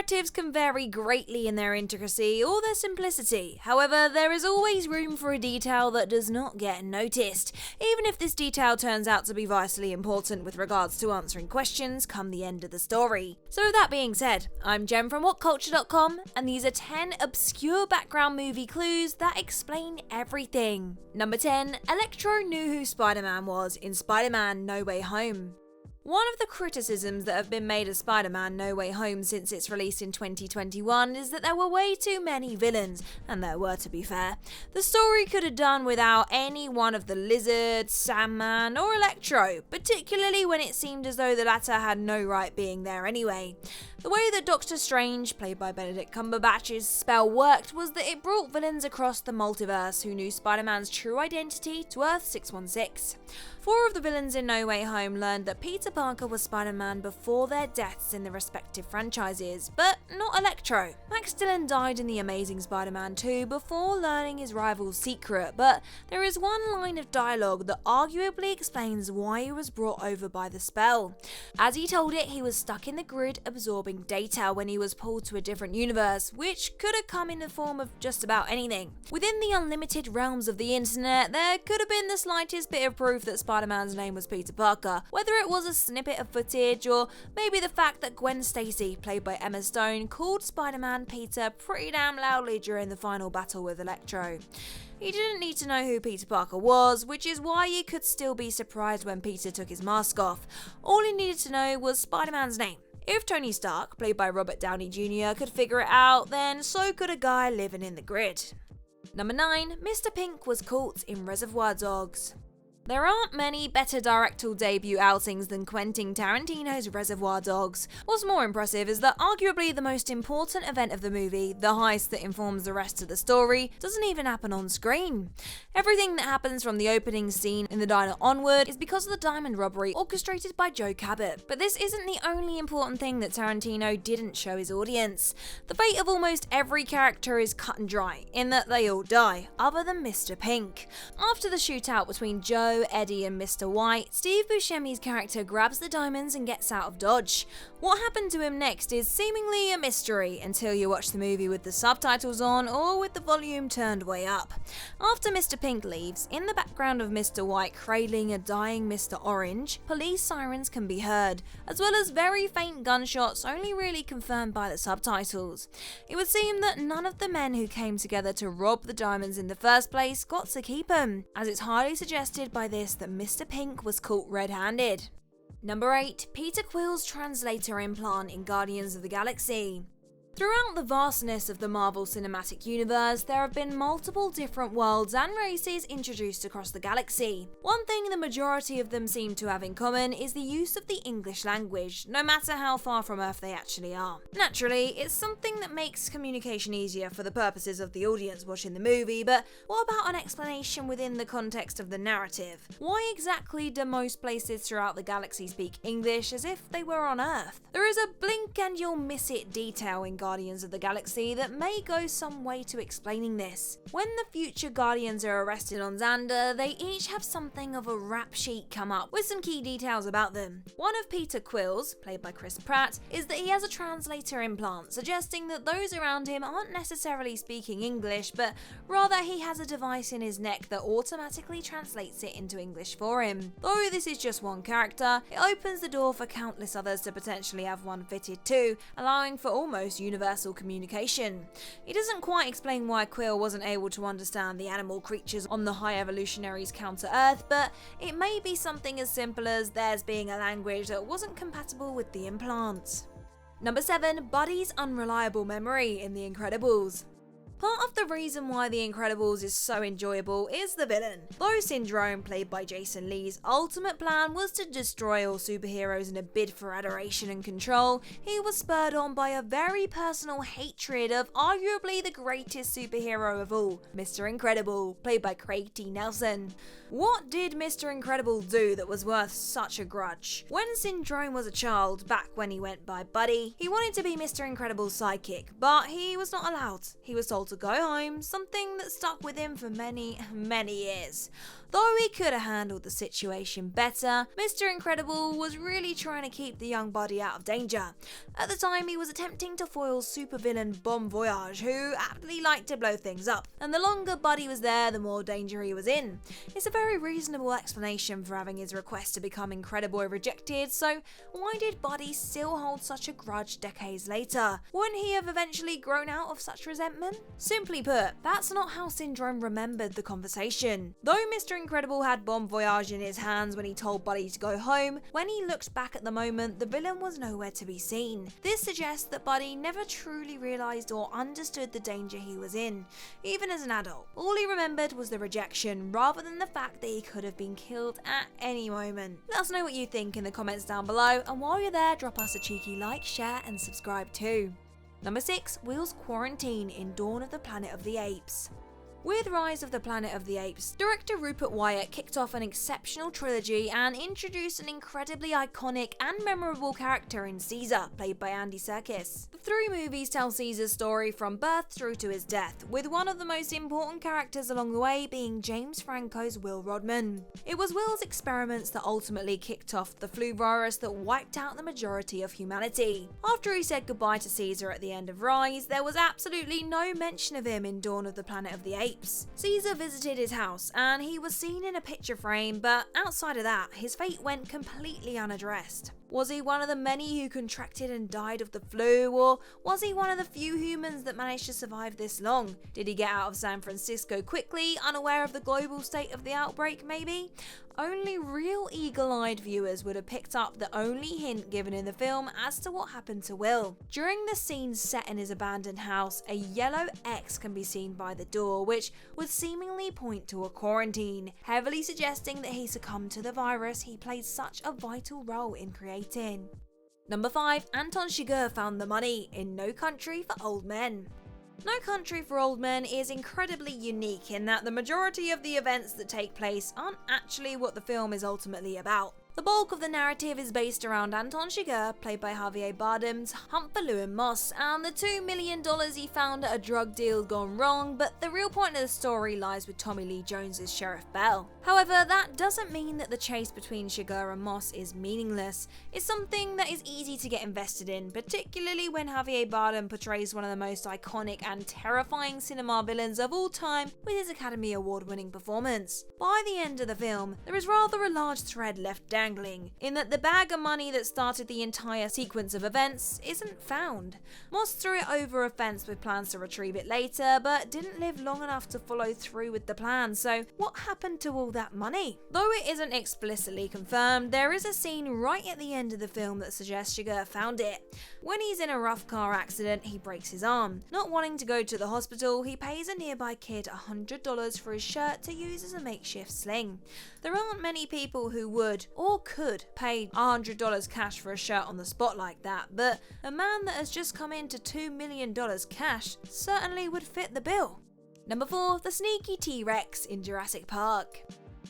narratives can vary greatly in their intricacy or their simplicity. However, there is always room for a detail that does not get noticed, even if this detail turns out to be vitally important with regards to answering questions come the end of the story. So with that being said, I'm Jem from WhatCulture.com, and these are 10 obscure background movie clues that explain everything. Number 10. Electro knew who Spider-Man was in Spider-Man No Way Home. One of the criticisms that have been made of Spider-Man No Way Home since its release in 2021 is that there were way too many villains, and there were, to be fair. The story could have done without any one of the Lizard, Sandman or Electro, particularly when it seemed as though the latter had no right being there anyway. The way that Doctor Strange, played by Benedict Cumberbatch's spell worked was that it brought villains across the multiverse who knew Spider-Man's true identity to Earth 616. 4 of the villains in No Way Home learned that Peter Parker was Spider-Man before their deaths in the respective franchises, but not Electro. Max Dillon died in The Amazing Spider-Man 2 before learning his rival's secret, but there is one line of dialogue that arguably explains why he was brought over by the spell. As he told it, he was stuck in the grid absorbing data when he was pulled to a different universe, which could have come in the form of just about anything. Within the unlimited realms of the internet, there could have been the slightest bit of proof that Spider-Man's name was Peter Parker, whether it was a snippet of footage or maybe the fact that Gwen Stacy, played by Emma Stone, called Spider-Man Peter pretty damn loudly during the final battle with Electro. He didn't need to know who Peter Parker was, which is why you could still be surprised when Peter took his mask off. All he needed to know was Spider-Man's name. If Tony Stark, played by Robert Downey Jr., could figure it out, then so could a guy living in the grid. Number 9. Mr. Pink was caught in Reservoir Dogs. There aren't many better directorial debut outings than Quentin Tarantino's Reservoir Dogs. What's more impressive is that arguably the most important event of the movie, the heist that informs the rest of the story, doesn't even happen on screen. Everything that happens from the opening scene in the diner onward is because of the diamond robbery orchestrated by Joe Cabot. But this isn't the only important thing that Tarantino didn't show his audience. The fate of almost every character is cut and dry, in that they all die, other than Mr. Pink. After the shootout between Joe, Eddie and Mr. White, Steve Buscemi's character grabs the diamonds and gets out of Dodge. What happened to him next is seemingly a mystery until you watch the movie with the subtitles on or with the volume turned way up. After Mr. Pink leaves, in the background of Mr. White cradling a dying Mr. Orange, police sirens can be heard, as well as very faint gunshots only really confirmed by the subtitles. It would seem that none of the men who came together to rob the diamonds in the first place got to keep them, as it's highly suggested by this that Mr. Pink was caught red-handed. Number 8. Peter Quill's Translator implant in Guardians of the Galaxy. Throughout the vastness of the Marvel Cinematic Universe, there have been multiple different worlds and races introduced across the galaxy. One thing the majority of them seem to have in common is the use of the English language, no matter how far from Earth they actually are. Naturally, it's something that makes communication easier for the purposes of the audience watching the movie, but what about an explanation within the context of the narrative? Why exactly do most places throughout the galaxy speak English as if they were on Earth? There is a blink and you'll miss it detail in Guardians of the Galaxy that may go some way to explaining this. When the future Guardians are arrested on Xander, they each have something of a rap sheet come up with some key details about them. One of Peter Quills, played by Chris Pratt, is that he has a translator implant, suggesting that those around him aren't necessarily speaking English, but rather he has a device in his neck that automatically translates it into English for him. Though this is just one character, it opens the door for countless others to potentially have one fitted too, allowing for almost universal communication. He doesn't quite explain why Quill wasn't able to understand the animal creatures on the High Evolutionaries counter Earth, but it may be something as simple as theirs being a language that wasn't compatible with the implant. Number 7. Buddy's unreliable memory in The Incredibles. Part of the reason why The Incredibles is so enjoyable is the villain. Though Syndrome, played by Jason Lee's ultimate plan was to destroy all superheroes in a bid for adoration and control, he was spurred on by a very personal hatred of arguably the greatest superhero of all, Mr. Incredible, played by Craig T. Nelson. What did Mr. Incredible do that was worth such a grudge? When Syndrome was a child, back when he went by Buddy, he wanted to be Mr. Incredible's sidekick, but he was not allowed. He was told to go home, something that stuck with him for many years. Though he could have handled the situation better, Mr. Incredible was really trying to keep the young Buddy out of danger. At the time, he was attempting to foil supervillain Bon Voyage, who aptly liked to blow things up, and the longer Buddy was there, the more danger he was in. It's a very reasonable explanation for having his request to become Incredible rejected, so why did Buddy still hold such a grudge decades later? Wouldn't he have eventually grown out of such resentment? Simply put, that's not how Syndrome remembered the conversation. Though Mr. Incredible had Bon Voyage in his hands when he told Buddy to go home, when he looked back at the moment, the villain was nowhere to be seen. This suggests that Buddy never truly realised or understood the danger he was in, even as an adult. All he remembered was the rejection, rather than the fact that he could have been killed at any moment. Let us know what you think in the comments down below, and while you're there, drop us a cheeky like, share and subscribe too. Number 6. Will's quarantine in Dawn of the Planet of the Apes. With Rise of the Planet of the Apes, director Rupert Wyatt kicked off an exceptional trilogy and introduced an incredibly iconic and memorable character in Caesar, played by Andy Serkis. The 3 movies tell Caesar's story from birth through to his death, with one of the most important characters along the way being James Franco's Will Rodman. It was Will's experiments that ultimately kicked off the flu virus that wiped out the majority of humanity. After he said goodbye to Caesar at the end of Rise, there was absolutely no mention of him in Dawn of the Planet of the Apes. Caesar visited his house and he was seen in a picture frame, but outside of that, his fate went completely unaddressed. Was he one of the many who contracted and died of the flu, or was he one of the few humans that managed to survive this long? Did he get out of San Francisco quickly, unaware of the global state of the outbreak maybe? Only real eagle-eyed viewers would have picked up the only hint given in the film as to what happened to Will. During the scenes set in his abandoned house, a yellow X can be seen by the door, which would seemingly point to a quarantine, heavily suggesting that he succumbed to the virus he played such a vital role in creating. Number 5. Anton Chigurh found the money in No Country for Old Men. No Country for Old Men is incredibly unique in that the majority of the events that take place aren't actually what the film is ultimately about. The bulk of the narrative is based around Anton Chigurh, played by Javier Bardem's hunt for Lewin Moss, and the $2 million he found at a drug deal gone wrong, but the real point of the story lies with Tommy Lee Jones's Sheriff Bell. However, that doesn't mean that the chase between Chigurh and Moss is meaningless. It's something that is easy to get invested in, particularly when Javier Bardem portrays one of the most iconic and terrifying cinema villains of all time with his Academy Award-winning performance. By the end of the film, there is rather a large thread left dangling, in that the bag of money that started the entire sequence of events isn't found. Moss threw it over a fence with plans to retrieve it later, but didn't live long enough to follow through with the plan, so what happened to all that money? Though it isn't explicitly confirmed, there is a scene right at the end of the film that suggests Chigurh found it. When he's in a rough car accident, he breaks his arm. Not wanting to go to the hospital, he pays a nearby kid $100 for his shirt to use as a makeshift sling. There aren't many people who would, or could, pay $100 cash for a shirt on the spot like that, but a man that has just come into $2 million cash certainly would fit the bill. Number 4. The Sneaky T-Rex in Jurassic Park.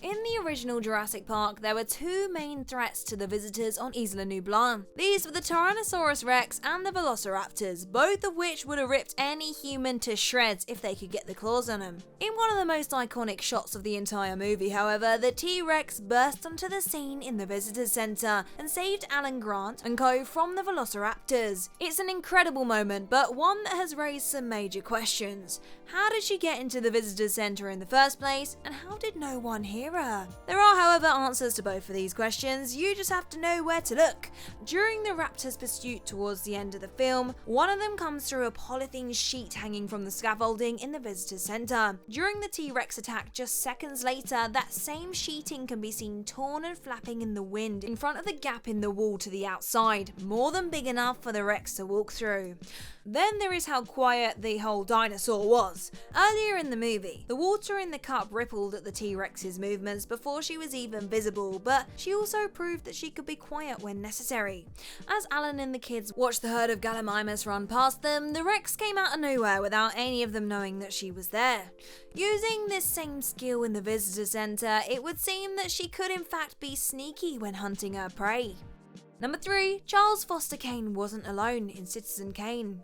In the original Jurassic Park, there were 2 main threats to the visitors on Isla Nublar. These were the Tyrannosaurus Rex and the Velociraptors, both of which would have ripped any human to shreds if they could get the claws on them. In one of the most iconic shots of the entire movie, however, the T-Rex burst onto the scene in the Visitor Center and saved Alan Grant and co from the Velociraptors. It's an incredible moment, but one that has raised some major questions. How did she get into the Visitor Center in the first place, and how did no one hear her? There are, however, answers to both of these questions. You just have to know where to look. During the raptors' pursuit towards the end of the film, one of them comes through a polythene sheet hanging from the scaffolding in the visitor center. During the T-Rex attack just seconds later, that same sheeting can be seen torn and flapping in the wind in front of the gap in the wall to the outside, more than big enough for the Rex to walk through. Then there is how quiet the whole dinosaur was. Earlier in the movie, the water in the cup rippled at the T-Rex's movements before she was even visible, but she also proved that she could be quiet when necessary. As Alan and the kids watched the herd of Gallimimus run past them, the Rex came out of nowhere without any of them knowing that she was there. Using this same skill in the visitor center, it would seem that she could in fact be sneaky when hunting her prey. Number 3. Charles Foster Kane wasn't alone in Citizen Kane.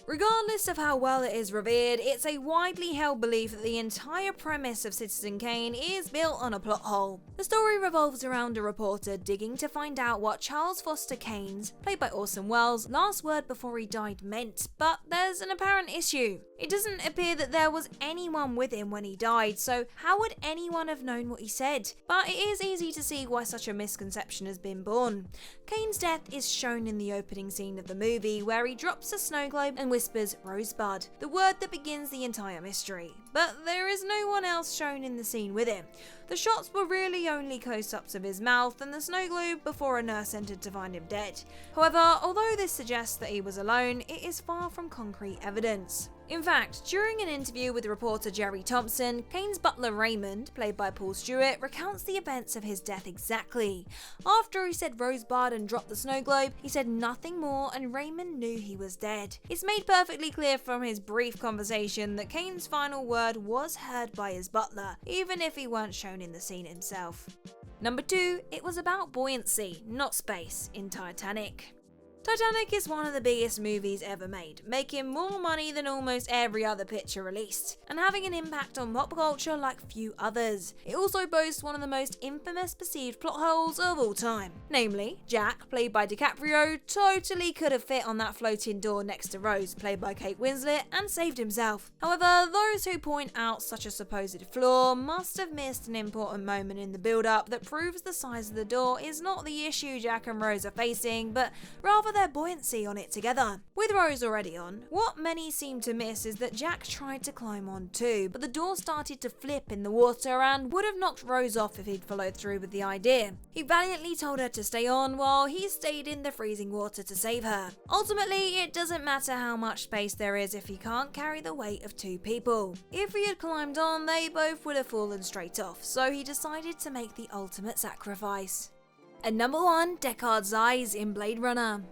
Regardless of how well it is revered, it's a widely held belief that the entire premise of Citizen Kane is built on a plot hole. The story revolves around a reporter digging to find out what Charles Foster Kane's, played by Orson Welles, last word before he died meant, but there's an apparent issue. It doesn't appear that there was anyone with him when he died, so how would anyone have known what he said? But it is easy to see why such a misconception has been born. Kane's death is shown in the opening scene of the movie, where he drops a snow globe and whispers "Rosebud," the word that begins the entire mystery. But there is no one else shown in the scene with him. The shots were really only close-ups of his mouth and the snow globe before a nurse entered to find him dead. However, although this suggests that he was alone, it is far from concrete evidence. In fact, during an interview with reporter Jerry Thompson, Kane's butler Raymond, played by Paul Stewart, recounts the events of his death exactly. After he said "Rosebud" and dropped the snow globe, he said nothing more and Raymond knew he was dead. It's made perfectly clear from his brief conversation that Kane's final word was heard by his butler, even if he weren't shown in the scene himself. Number 2, it was about buoyancy, not space, in Titanic. Titanic is one of the biggest movies ever made, making more money than almost every other picture released, and having an impact on pop culture like few others. It also boasts one of the most infamous perceived plot holes of all time. Namely, Jack, played by DiCaprio, totally could have fit on that floating door next to Rose, played by Kate Winslet, and saved himself. However, those who point out such a supposed flaw must have missed an important moment in the build-up that proves the size of the door is not the issue Jack and Rose are facing, but rather their buoyancy on it together. With Rose already on, what many seem to miss is that Jack tried to climb on too, but the door started to flip in the water and would have knocked Rose off if he'd followed through with the idea. He valiantly told her to stay on while he stayed in the freezing water to save her. Ultimately, it doesn't matter how much space there is if you can't carry the weight of 2 people. If he had climbed on, they both would have fallen straight off, so he decided to make the ultimate sacrifice. And number 1, Deckard's eyes in Blade Runner.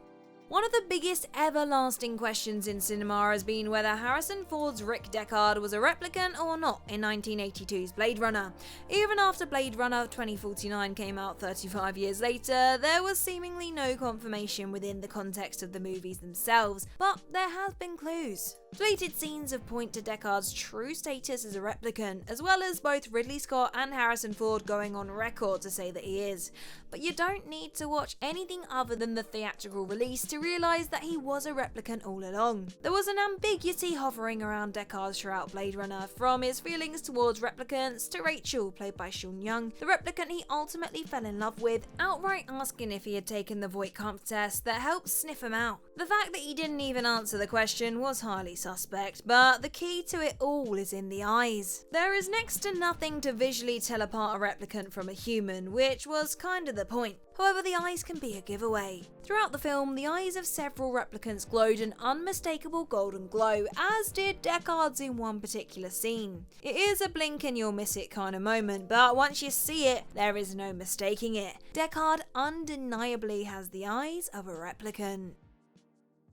One of the biggest everlasting questions in cinema has been whether Harrison Ford's Rick Deckard was a replicant or not in 1982's Blade Runner. Even after Blade Runner 2049 came out 35 years later, there was seemingly no confirmation within the context of the movies themselves, but there have been clues. Deleted scenes have point to Deckard's true status as a replicant, as well as both Ridley Scott and Harrison Ford going on record to say that he is. But you don't need to watch anything other than the theatrical release to realise that he was a replicant all along. There was an ambiguity hovering around Deckard throughout Blade Runner, from his feelings towards replicants to Rachel, played by Sean Young, the replicant he ultimately fell in love with, outright asking if he had taken the Voight-Kampff test that helped sniff him out. The fact that he didn't even answer the question was highly suspect, but the key to it all is in the eyes. There is next to nothing to visually tell apart a replicant from a human, which was kind of the point. However, the eyes can be a giveaway. Throughout the film, the eyes of several replicants glowed an unmistakable golden glow, as did Deckard's in one particular scene. It is a blink and you'll miss it kind of moment, but once you see it, there is no mistaking it. Deckard undeniably has the eyes of a replicant.